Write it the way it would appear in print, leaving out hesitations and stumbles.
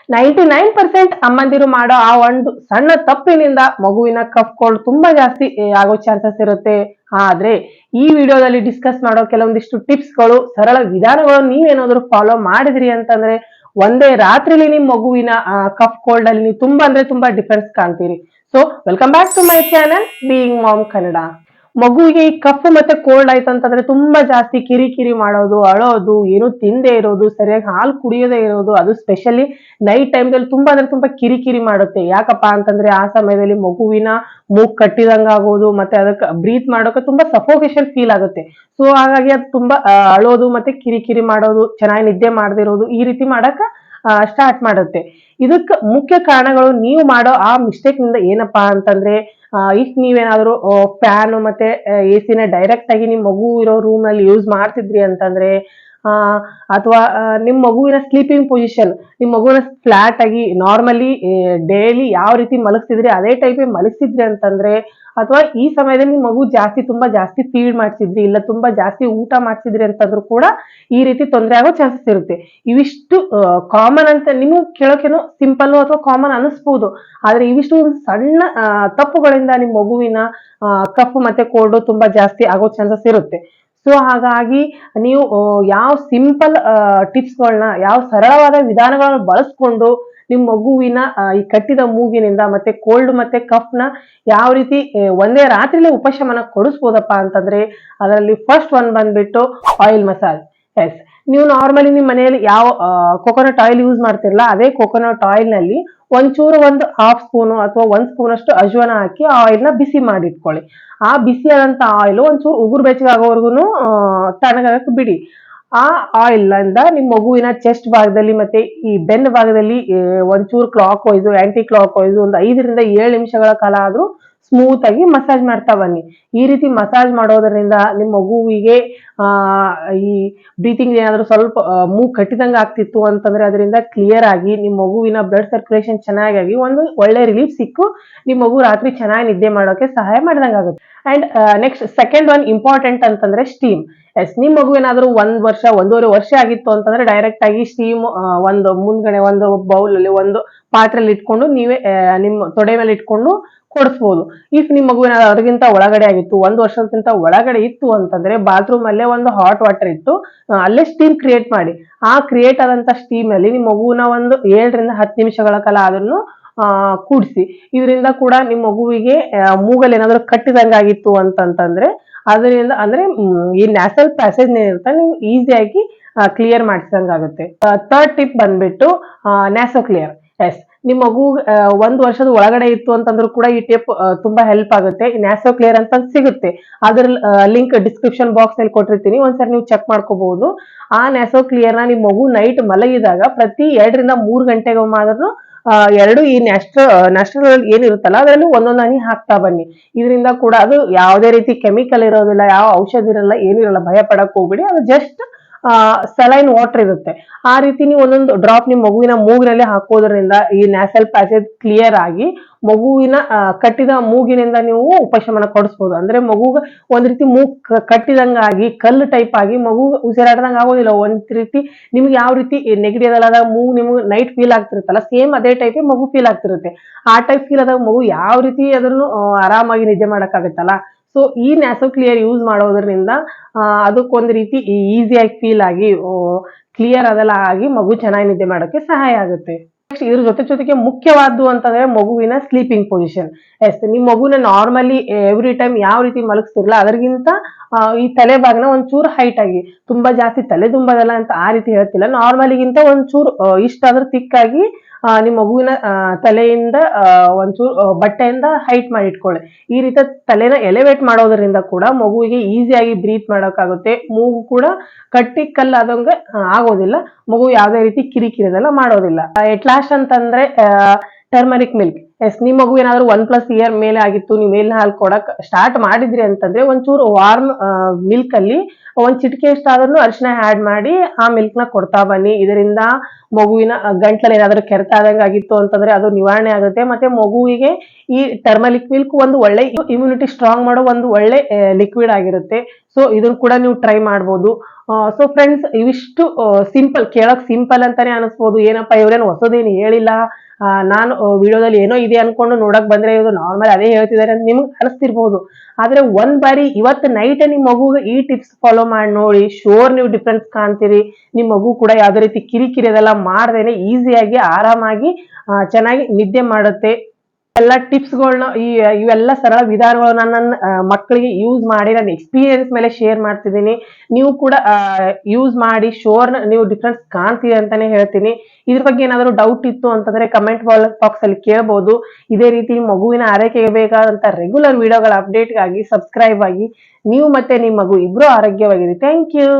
99% ಅಮ್ಮಂದಿರು ಮಾಡೋ ಆ ಒಂದು ಸಣ್ಣ ತಪ್ಪಿನಿಂದ ಮಗುವಿನ ಕಫ್ ಕೋಲ್ಡ್ ತುಂಬಾ ಜಾಸ್ತಿ ಆಗೋ ಚಾನ್ಸಸ್ ಇರುತ್ತೆ. ಆದ್ರೆ ಈ ವಿಡಿಯೋದಲ್ಲಿ ಡಿಸ್ಕಸ್ ಮಾಡೋ ಕೆಲವೊಂದಿಷ್ಟು ಟಿಪ್ಸ್ಗಳು, ಸರಳ ವಿಧಾನಗಳು ನೀವೇನಾದ್ರೂ ಫಾಲೋ ಮಾಡಿದ್ರಿ ಅಂತಂದ್ರೆ ಒಂದೇ ರಾತ್ರಿಲಿ ನಿಮ್ ಮಗುವಿನ ಕಫ್ ಕೋಲ್ಡ್ ಅಲ್ಲಿ ನೀವು ತುಂಬಾ ಅಂದ್ರೆ ತುಂಬಾ ಡಿಫರೆನ್ಸ್ ಕಾಣ್ತೀರಿ. So welcome back to my channel being mom Kannada. ಮಗುವಿಗೆ ಈ ಕಫ್ ಮತ್ತೆ ಕೋಲ್ಡ್ ಆಯ್ತು ಅಂತಂದ್ರೆ ತುಂಬಾ ಜಾಸ್ತಿ ಕಿರಿಕಿರಿ ಮಾಡೋದು, ಅಳೋದು, ಏನು ತಿಂದೆ ಇರೋದು, ಸರಿಯಾಗಿ ಹಾಲು ಕುಡಿಯೋದೇ ಇರೋದು, ಅದು ಸ್ಪೆಷಲಿ ನೈಟ್ ಟೈಮ್ದಲ್ಲಿ ತುಂಬಾ ಅಂದ್ರೆ ತುಂಬಾ ಕಿರಿಕಿರಿ ಮಾಡುತ್ತೆ. ಯಾಕಪ್ಪ ಅಂತಂದ್ರೆ ಆ ಸಮಯದಲ್ಲಿ ಮಗುವಿನ ಮೂಗ್ ಕಟ್ಟಿದಂಗ ಆಗೋದು, ಮತ್ತೆ ಅದಕ್ಕೆ ಬ್ರೀತ್ ಮಾಡೋಕೆ ತುಂಬಾ ಸಫೋಕೇಶನ್ ಫೀಲ್ ಆಗುತ್ತೆ. ಸೊ ಹಾಗಾಗಿ ಅದು ತುಂಬಾ ಅಳೋದು ಮತ್ತೆ ಕಿರಿಕಿರಿ ಮಾಡೋದು, ಚೆನ್ನಾಗಿ ನಿದ್ದೆ ಮಾಡದಿರೋದು, ಈ ರೀತಿ ಮಾಡಕ ಸ್ಟಾರ್ಟ್ ಮಾಡುತ್ತೆ. ಇದಕ್ಕ ಮುಖ್ಯ ಕಾರಣಗಳು ನೀವು ಮಾಡೋ ಆ ಮಿಸ್ಟೇಕ್ ನಿಂದ ಏನಪ್ಪಾ ಅಂತಂದ್ರೆ, ಇಫ್ ನೀವೇನಾದ್ರೂ ಫ್ಯಾನ್ ಮತ್ತೆ ಎಸಿನ ಡೈರೆಕ್ಟ್ ಆಗಿ ನಿಮ್ ಮಗು ಇರೋ ರೂಮ್ ನಲ್ಲಿ ಯೂಸ್ ಮಾಡ್ತಿದ್ರಿ ಅಂತಂದ್ರೆ, ಅಥವಾ ನಿಮ್ ಮಗುವಿನ ಸ್ಲೀಪಿಂಗ್ ಪೊಸಿಷನ್, ನಿಮ್ ಮಗುವಿನ ಫ್ಲಾಟ್ ಆಗಿ ನಾರ್ಮಲಿ ಡೈಲಿ ಯಾವ ರೀತಿ ಮಲಗ್ತಿದ್ರಿ ಅದೇ ಟೈಪ್ ಮಲಗ್ತಿದ್ರಿ ಅಂತಂದ್ರೆ, ಅಥವಾ ಈ ಸಮಯದಲ್ಲಿ ನಿಮ್ ಮಗು ತುಂಬಾ ಜಾಸ್ತಿ ಫೀಡ್ ಮಾಡ್ತಿದ್ರಿ, ಇಲ್ಲ ತುಂಬಾ ಜಾಸ್ತಿ ಊಟ ಮಾಡ್ತಿದ್ರಿ ಅಂತಂದ್ರೂ ಕೂಡ ಈ ರೀತಿ ತೊಂದರೆ ಆಗೋ ಚಾನ್ಸಸ್ ಇರುತ್ತೆ. ಇವಿಷ್ಟು ಕಾಮನ್ ಅಂತ ನಿಮಗೆ ಕೇಳೋಕೇನೋ ಸಿಂಪಲ್ ಅಥವಾ ಕಾಮನ್ ಅನಿಸ್ಬೋದು, ಆದ್ರೆ ಇವಿಷ್ಟು ಒಂದು ಸಣ್ಣ ತಪ್ಪುಗಳಿಂದ ನಿಮ್ ಮಗುವಿನ ಕಫ್ ಮತ್ತೆ ಕೋಲ್ಡ್ ತುಂಬಾ ಜಾಸ್ತಿ ಆಗೋ ಚಾನ್ಸಸ್ ಇರುತ್ತೆ. ಸೊ ಹಾಗಾಗಿ ನೀವು ಯಾವ ಸಿಂಪಲ್ ಟಿಪ್ಸ್ಗಳನ್ನ, ಯಾವ ಸರಳವಾದ ವಿಧಾನಗಳನ್ನ ಬಳಸ್ಕೊಂಡು ನಿಮ್ ಮಗುವಿನ ಈ ಕಟ್ಟಿದ ಮೂಗಿನಿಂದ ಮತ್ತೆ ಕೋಲ್ಡ್ ಮತ್ತೆ ಕಫ್ನ ಯಾವ ರೀತಿ ಒಂದೇ ರಾತ್ರಿಲೇ ಉಪಶಮನ ಕೊಡಿಸ್ಬೋದಪ್ಪ ಅಂತಂದ್ರೆ, ಅದರಲ್ಲಿ ಫಸ್ಟ್ ಒನ್ ಬಂದ್ಬಿಟ್ಟು ಆಯಿಲ್ ಮಸಾಜ್. ಎಸ್, ನೀವು ನಾರ್ಮಲಿ ನಿಮ್ ಮನೆಯಲ್ಲಿ ಯಾವ ಕೊಕೊನಟ್ ಆಯಿಲ್ ಯೂಸ್ ಮಾಡ್ತಿರಲ್ಲ, ಅದೇ ಕೊಕೊನಟ್ ಆಯಿಲ್ ನಲ್ಲಿ ಒಂಚೂರು ಒಂದು ಹಾಫ್ ಸ್ಪೂನ್ ಅಥವಾ 1 ಸ್ಪೂನ್ ಅಷ್ಟು ಅಜ್ವಾನ ಹಾಕಿ ಆಯಿಲ್ ನ ಬಿಸಿ ಮಾಡಿ ಇಟ್ಕೊಳ್ಳಿ. ಆ ಬಿಸಿಯಾದಂತ ಆಯಿಲ್ ಒಂಚೂರು ಉಗುರು ಬೆಚ್ಚಗಾಗೋವರೆಗೂ ತಣ್ಣಗಾಗಕ್ಕೆ ಬಿಡಿ. ಆ ಆಯಿಲ್ ಇಂದ ನಿಮ್ ಮಗುವಿನ ಚೆಸ್ಟ್ ಭಾಗದಲ್ಲಿ ಮತ್ತೆ ಈ ಬೆನ್ನ ಭಾಗದಲ್ಲಿ ಒಂಚೂರು clockwise, anticlockwise ಒಂದು 5 ರಿಂದ 7 ನಿಮಿಷಗಳ ಕಾಲ ಆದ್ರೂ ಸ್ಮೂತ್ ಆಗಿ ಮಸಾಜ್ ಮಾಡ್ತಾ ಬನ್ನಿ. ಈ ರೀತಿ ಮಸಾಜ್ ಮಾಡೋದ್ರಿಂದ ನಿಮ್ ಮಗುವಿಗೆ ಆ ಈ ಬ್ರೀತಿಂಗ್ ಏನಾದ್ರು ಸ್ವಲ್ಪ ಮೂಗ್ ಕಟ್ಟಿದಂಗ ಆಗ್ತಿತ್ತು ಅಂತಂದ್ರೆ ಅದರಿಂದ ಕ್ಲಿಯರ್ ಆಗಿ ನಿಮ್ ಮಗುವಿನ ಬ್ಲಡ್ ಸರ್ಕ್ಯುಲೇಷನ್ ಚೆನ್ನಾಗಿ ಒಂದು ಒಳ್ಳೆ ರಿಲೀಫ್ ಸಿಕ್ಕು ನಿಮ್ ಮಗು ರಾತ್ರಿ ಚೆನ್ನಾಗಿ ನಿದ್ದೆ ಮಾಡೋಕೆ ಸಹಾಯ ಮಾಡಿದಂಗ ಆಗುತ್ತೆ. And next second one important ಅಂತಂದ್ರೆ ಸ್ಟೀಮ್. ಎಸ್, ನಿಮ್ ಮಗು ಏನಾದ್ರು 1 ವರ್ಷ 1.5 ವರ್ಷ ಆಗಿತ್ತು ಅಂತಂದ್ರೆ ಡೈರೆಕ್ಟ್ ಆಗಿ ಸ್ಟೀಮ್ ಒಂದು ಮುಂದ್ಗಡೆ ಒಂದು ಬೌಲ್ ಅಲ್ಲಿ ಒಂದು ಪಾತ್ರೆಯಲ್ಲಿ ಇಟ್ಕೊಂಡು ನೀವೇ ನಿಮ್ ತೊಡೆ ಮೇಲೆ ಇಟ್ಕೊಂಡು ಕೊಡಿಸ್ಬೋದು. ಇಫ್ ನಿಮ್ ಮಗು ಏನಾದ್ರು ಅದಕ್ಕಿಂತ ಒಳಗಡೆ ಆಗಿತ್ತು, 1 ವರ್ಷಕ್ಕಿಂತ ಒಳಗಡೆ ಇತ್ತು ಅಂತಂದ್ರೆ ಬಾತ್ರೂಮ್ ಅಲ್ಲೇ ಒಂದು ಹಾಟ್ ವಾಟರ್ ಇಟ್ಟು ಅಲ್ಲೇ ಸ್ಟೀಮ್ ಕ್ರಿಯೇಟ್ ಮಾಡಿ. ಆ ಕ್ರಿಯೇಟ್ ಆದಂತ ಸ್ಟೀಮ್ ಅಲ್ಲಿ ನಿಮ್ ಮಗುವಿನ ಒಂದು 7 ರಿಂದ 10 ನಿಮಿಷಗಳ ಕಾಲ ಅದನ್ನು ಕೂಡಿಸಿ. ಇದರಿಂದ ಕೂಡ ನಿಮ್ ಮಗುವಿಗೆ ಮೂಗಲ್ಲಿ ಏನಾದ್ರು ಕಟ್ಟಿದಂಗಾಗಿತ್ತು ಅಂತಂತಂದ್ರೆ ಅದರಿಂದ ಅಂದ್ರೆ ಈ ನ್ಯಾಸಲ್ ಪ್ಯಾಸೇಜ್ ಏನಿರುತ್ತೆ ನೀವು ಈಸಿಯಾಗಿ ಕ್ಲಿಯರ್ ಮಾಡಿಸಿದಂಗಾಗುತ್ತೆ. ಥರ್ಡ್ ಟಿಪ್ ಬಂದ್ಬಿಟ್ಟು ನ್ಯಾಸೋ ಕ್ಲಿಯರ್. ಎಸ್, ನಿಮ್ ಮಗು 1 ವರ್ಷದ ಒಳಗಡೆ ಇತ್ತು ಅಂತಂದ್ರೂ ಕೂಡ ಈ ಟಿಪ್ ತುಂಬಾ ಹೆಲ್ಪ್ ಆಗುತ್ತೆ. ನ್ಯಾಸೋ ಕ್ಲಿಯರ್ ಅಂತ ಸಿಗುತ್ತೆ, ಅದ್ರ ಲಿಂಕ್ ಡಿಸ್ಕ್ರಿಪ್ಷನ್ ಬಾಕ್ಸ್ ನಲ್ಲಿ ಕೊಟ್ಟಿರ್ತೀನಿ, ಒಂದ್ಸರಿ ನೀವು ಚೆಕ್ ಮಾಡ್ಕೋಬಹುದು. ಆ ನ್ಯಾಸೋ ಕ್ಲಿಯರ್ ನ ನಿಮ್ ಮಗು ನೈಟ್ ಮಲಗಿದಾಗ ಪ್ರತಿ 2 ರಿಂದ 3 ಗಂಟೆಗೊಮ್ಮೆ ಆದ್ರೂ ಎರಡು ಈ ನ್ಯಾಸ್ಟ್ರಲ್ ಏನಿರುತ್ತಲ್ಲ ಅದರಲ್ಲಿ ಒಂದೊಂದು ಹನಿ ಹಾಕ್ತಾ ಬನ್ನಿ. ಇದರಿಂದ ಕೂಡ ಅದು ಯಾವುದೇ ರೀತಿ ಕೆಮಿಕಲ್ ಇರೋದಿಲ್ಲ, ಯಾವ ಔಷಧಿ ಇರಲ್ಲ, ಏನಿರಲ್ಲ, ಭಯ ಪಡಕ್ ಹೋಗ್ಬಿಡಿ. ಅದು ಜಸ್ಟ್ ಸಲೈನ್ ವಾಟರ್ ಇರುತ್ತೆ. ಆ ರೀತಿ ನೀವು ಒಂದೊಂದು ಡ್ರಾಪ್ ನಿಮ್ ಮಗುವಿನ ಮೂಗಿನಲ್ಲಿ ಹಾಕೋದ್ರಿಂದ ಈ ನ್ಯಾಸಲ್ ಪ್ಯಾಸೇಜ್ ಕ್ಲಿಯರ್ ಆಗಿ ಮಗುವಿನ ಕಟ್ಟಿದ ಮೂಗಿನಿಂದ ನೀವು ಉಪಶಮನ ಕೊಡಿಸ್ಬೋದು. ಅಂದ್ರೆ ಮಗುಗ ಒಂದ್ ರೀತಿ ಮೂಗ್ ಕಟ್ಟಿದಂಗಾಗಿ ಕಲ್ಲು ಟೈಪ್ ಆಗಿ ಮಗು ಉಸಿರಾಡ್ದಂಗ ಆಗೋದಿಲ್ಲ. ಒಂದ್ ರೀತಿ ನಿಮ್ಗೆ ಯಾವ ರೀತಿ ನೆಗಡಿ ಅದಲ್ಲ ಮೂಗ್ ನಿಮ್ಗೆ ನೈಟ್ ಫೀಲ್ ಆಗ್ತಿರುತ್ತಲ್ಲ, ಸೇಮ್ ಅದೇ ಟೈಪ್ ಮಗು ಫೀಲ್ ಆಗ್ತಿರುತ್ತೆ. ಆ ಟೈಪ್ ಫೀಲ್ ಆದಾಗ ಮಗು ಯಾವ ರೀತಿ ಅದನ್ನು ಆರಾಮಾಗಿ ನಿದ್ದೆ ಮಾಡಕ್ಕಾಗತ್ತಲ್ಲ. ಸೊ ಈ ನ್ಯಾಸೋ ಕ್ಲಿಯರ್ ಯೂಸ್ ಮಾಡೋದ್ರಿಂದ ಅದಕ್ಕೊಂದ್ ರೀತಿ ಈಸಿಯಾಗಿ ಫೀಲ್ ಆಗಿ ಕ್ಲಿಯರ್ ಅದೆಲ್ಲ ಆಗಿ ಮಗು ಚೆನ್ನಾಗಿ ನಿದ್ದೆ ಮಾಡೋಕೆ ಸಹಾಯ ಆಗುತ್ತೆ. ಇದ್ರ ಜೊತೆಗೆ ಮುಖ್ಯವಾದ್ದು ಅಂತಂದ್ರೆ ಮಗುವಿನ ಸ್ಲೀಪಿಂಗ್ ಪೊಸಿಷನ್. ಎಸ್, ನಿಮ್ ಮಗುನ ನಾರ್ಮಲಿ ಎವ್ರಿ ಟೈಮ್ ಯಾವ ರೀತಿ ಮಲಗಿಸ್ತಿರಲ್ಲ ಅದರಿಗಿಂತ ಈ ತಲೆ ಭಾಗನ ಒಂಚೂರು ಹೈಟ್ ಆಗಿ, ತುಂಬಾ ಜಾಸ್ತಿ ತಲೆ ತುಂಬದಲ್ಲ ಅಂತ ಆ ರೀತಿ ಹೇಳ್ತಿಲ್ಲ, ನಾರ್ಮಲಿಗಿಂತ ಒಂಚೂರು ಇಷ್ಟಾದ್ರೂ ತಿಕ್ಕಾಗಿ ನಿಮ್ ಮಗುವಿನ ತಲೆಯಿಂದ ಒಂಚೂರು ಬಟ್ಟೆಯಿಂದ ಹೈಟ್ ಮಾಡಿ ಇಟ್ಕೊಳ್ಳಿ. ಈ ರೀತಿ ತಲೆನ ಎಲಿವೇಟ್ ಮಾಡೋದ್ರಿಂದ ಕೂಡ ಮಗುವಿಗೆ ಈಸಿಯಾಗಿ ಬ್ರೀತ್ ಮಾಡೋಕ್ಕಾಗುತ್ತೆ. ಮೂಗು ಕೂಡ ಕಟ್ಟಿ ಕಲ್ಲಾದಂಗ ಆಗೋದಿಲ್ಲ, ಮಗು ಯಾವುದೇ ರೀತಿ ಕಿರಿಕಿರಿ ಅದೆಲ್ಲ ಮಾಡೋದಿಲ್ಲ. ಎಟ್ ಲಾಸ್ಟ್ ಅಂತಂದ್ರೆ ಟರ್ಮರಿಕ್ ಮಿಲ್ಕ್. ಎಸ್, ನಿಮ್ ಮಗು ಏನಾದ್ರು 1+ ಇಯರ್ ಮೇಲೆ ಆಗಿತ್ತು, ನೀವು ಮೇಲಿನ ಹಾಲು ಕೊಡಕ್ ಸ್ಟಾರ್ಟ್ ಮಾಡಿದ್ರಿ ಅಂತಂದ್ರೆ ಒಂಚೂರು ವಾರ್ಮ್ ಮಿಲ್ಕ್ ಅಲ್ಲಿ ಒಂದ್ ಚಿಟಿಕೆ ಎಷ್ಟಾದ್ರೂ ಅರಿಶಿನ ಆಡ್ ಮಾಡಿ ಆ ಮಿಲ್ಕ್ ನ ಕೊಡ್ತಾ ಬನ್ನಿ. ಇದರಿಂದ ಮಗುವಿನ ಗಂಟ್ಲಲ್ಲಿ ಏನಾದರೂ ಕೆರೆತ ಆದಂಗೆ ಆಗಿತ್ತು ಅಂತಂದ್ರೆ ಅದು ನಿವಾರಣೆ ಆಗುತ್ತೆ. ಮತ್ತೆ ಮಗುವಿಗೆ ಈ ಟರ್ಮರಿಕ್ ಮಿಲ್ಕ್ ಒಂದು ಒಳ್ಳೆ ಇಮ್ಯುನಿಟಿ ಸ್ಟ್ರಾಂಗ್ ಮಾಡೋ ಒಂದು ಒಳ್ಳೆ ಲಿಕ್ವಿಡ್ ಆಗಿರುತ್ತೆ. ಸೊ ಇದನ್ನ ಕೂಡ ನೀವು ಟ್ರೈ ಮಾಡ್ಬೋದು. ಸೊ ಫ್ರೆಂಡ್ಸ್, ಇವಿಷ್ಟು ಸಿಂಪಲ್, ಕೇಳಕ್ ಸಿಂಪಲ್ ಅಂತಾನೆ ಅನಿಸ್ಬೋದು. ಏನಪ್ಪಾ ಇವ್ರೇನು ಹೊಸದೇನು ಹೇಳಿಲ್ಲ, ನಾನು ವಿಡಿಯೋದಲ್ಲಿ ಏನೋ ಇದೆ ಅನ್ಕೊಂಡು ನೋಡಕ್ ಬಂದ್ರೆ ಇದು ನಾರ್ಮಲ್ ಅದೇ ಹೇಳ್ತಿದ್ದಾರೆ ಅಂತ ನಿಮ್ಗೆ ಅನಿಸ್ತಿರ್ಬೋದು. ಆದ್ರೆ ಒಂದ್ ಬಾರಿ ಇವತ್ತು ನೈಟ್ ನಿಮ್ ಮಗುಗೆ ಈ ಟಿಪ್ಸ್ ಫಾಲೋ ಮಾಡಿ ನೋಡಿ, ಶೋರ್ ನೀವು ಡಿಫ್ರೆನ್ಸ್ ಕಾಣ್ತೀರಿ. ನಿಮ್ ಮಗು ಕೂಡ ಯಾವ್ದೇ ರೀತಿ ಕಿರಿಕಿರಿ ಅದೆಲ್ಲ ಮಾಡ್ದೇನೆ ಈಸಿಯಾಗಿ ಆರಾಮಾಗಿ ಚೆನ್ನಾಗಿ ನಿದ್ದೆ ಮಾಡುತ್ತೆ. ಎಲ್ಲ ಟಿಪ್ಸ್ಗಳನ್ನ ಇವೆಲ್ಲ ಸರಳ ವಿಧಾನಗಳು ನನ್ನ ಮಕ್ಕಳಿಗೆ ಯೂಸ್ ಮಾಡಿ ನನ್ನ ಎಕ್ಸ್ಪೀರಿಯನ್ಸ್ ಮೇಲೆ ಶೇರ್ ಮಾಡ್ತಿದ್ದೀನಿ. ನೀವು ಕೂಡ ಯೂಸ್ ಮಾಡಿ ಶೋರ್ ನೀವು ಡಿಫ್ರೆನ್ಸ್ ಕಾಣ್ತೀವಿ ಅಂತಾನೆ ಹೇಳ್ತೀನಿ. ಇದ್ರ ಬಗ್ಗೆ ಏನಾದರೂ ಡೌಟ್ ಇತ್ತು ಅಂತಂದ್ರೆ ಕಮೆಂಟ್ ಬಾಕ್ಸ್ ಅಲ್ಲಿ ಕೇಳಬಹುದು. ಇದೇ ರೀತಿ ಮಗುವಿನ ಆರೈಕೆಗೆ ಬೇಕಾದಂತ ರೆಗ್ಯುಲರ್ ವಿಡಿಯೋಗಳ ಅಪ್ಡೇಟ್ಗಾಗಿ ಸಬ್ಸ್ಕ್ರೈಬ್ ಆಗಿ. ನೀವು ಮತ್ತೆ ನಿಮ್ಮ ಮಗು ಇಬ್ರು ಆರೋಗ್ಯವಾಗಿರಿ. Thank you.